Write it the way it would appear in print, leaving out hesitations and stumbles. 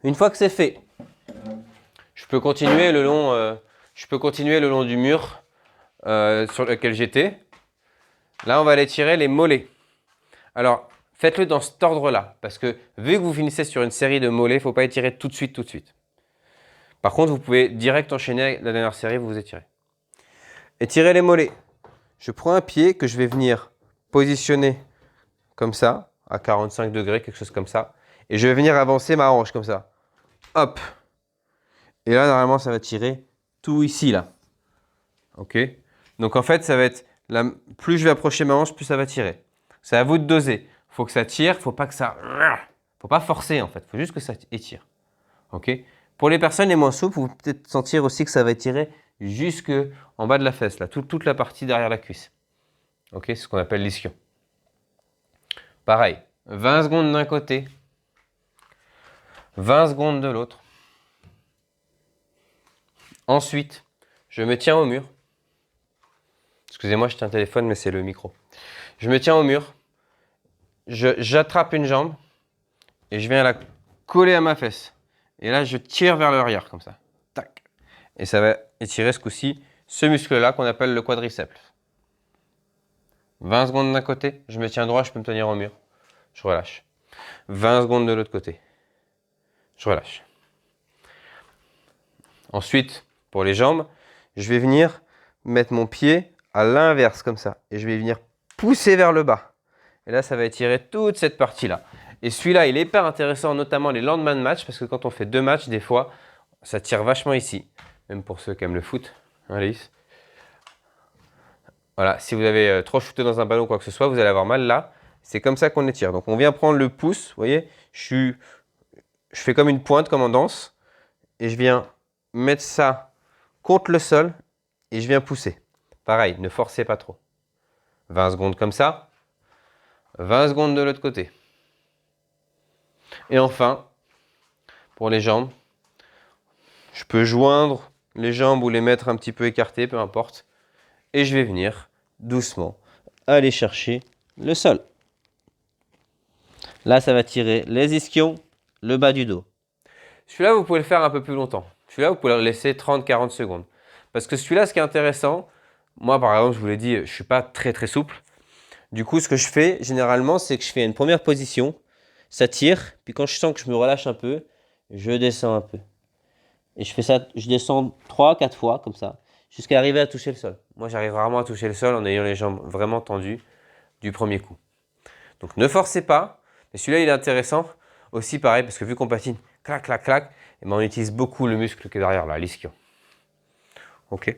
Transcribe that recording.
Une fois que c'est fait, je peux continuer le long du mur sur lequel j'étais. Là, on va aller tirer les mollets. Alors, faites-le dans cet ordre-là, parce que vu que vous finissez sur une série de mollets, il ne faut pas étirer tout de suite, tout de suite. Par contre, vous pouvez direct enchaîner la dernière série, vous étirez. Étirez les mollets. Je prends un pied que je vais venir positionner comme ça, à 45 degrés, quelque chose comme ça. Et je vais venir avancer ma hanche comme ça. Hop. Et là, normalement, ça va tirer tout ici, là. OK? Donc, en fait, ça va être... plus je vais approcher ma hanche, plus ça va tirer. C'est à vous de doser. Il faut que ça tire, il ne faut pas que ça... faut pas forcer, en fait. Il faut juste que ça étire. OK? Pour les personnes les moins souples, vous pouvez peut-être sentir aussi que ça va étirer jusque en bas de la fesse, là, toute la partie derrière la cuisse. OK? C'est ce qu'on appelle l'ischio. Pareil, 20 secondes d'un côté, 20 secondes de l'autre. Ensuite, je me tiens au mur. Excusez-moi, je tiens un téléphone, mais c'est le micro. Je me tiens au mur, j'attrape une jambe et je viens la coller à ma fesse. Et là, je tire vers l'arrière, comme ça. Tac. Et ça va étirer ce coup-ci, ce muscle-là qu'on appelle le quadriceps. 20 secondes d'un côté, je me tiens droit, je peux me tenir au mur. Je relâche. 20 secondes de l'autre côté. Je relâche. Ensuite, pour les jambes, je vais venir mettre mon pied à l'inverse, comme ça. Et je vais venir pousser vers le bas. Et là, ça va étirer toute cette partie-là. Et celui-là, il est hyper intéressant, notamment les lendemains de match, parce que quand on fait 2 matchs, des fois, ça tire vachement ici. Même pour ceux qui aiment le foot. Allez. Voilà, si vous avez trop shooté dans un ballon ou quoi que ce soit, vous allez avoir mal là. C'est comme ça qu'on étire. Donc, on vient prendre le pouce, vous voyez, je fais comme une pointe, comme en danse. Et je viens mettre ça contre le sol et je viens pousser. Pareil, ne forcez pas trop. 20 secondes comme ça. 20 secondes de l'autre côté. Et enfin, pour les jambes, je peux joindre les jambes ou les mettre un petit peu écartées, peu importe. Et je vais venir doucement aller chercher le sol. Là, ça va tirer les ischions, le bas du dos. Celui-là, vous pouvez le faire un peu plus longtemps. Celui-là, vous pouvez le laisser 30-40 secondes. Parce que celui-là, ce qui est intéressant, moi par exemple, je vous l'ai dit, je ne suis pas très très souple. Du coup, ce que je fais généralement, c'est que je fais une première position, ça tire, puis quand je sens que je me relâche un peu, je descends un peu. Et je fais ça, je descends 3-4 fois comme ça, jusqu'à arriver à toucher le sol. Moi, j'arrive rarement à toucher le sol en ayant les jambes vraiment tendues du premier coup. Donc ne forcez pas, mais celui-là, il est intéressant aussi pareil, parce que vu qu'on patine, clac, clac, clac, et ben, on utilise beaucoup le muscle qui est derrière là, l'ischio. Ok.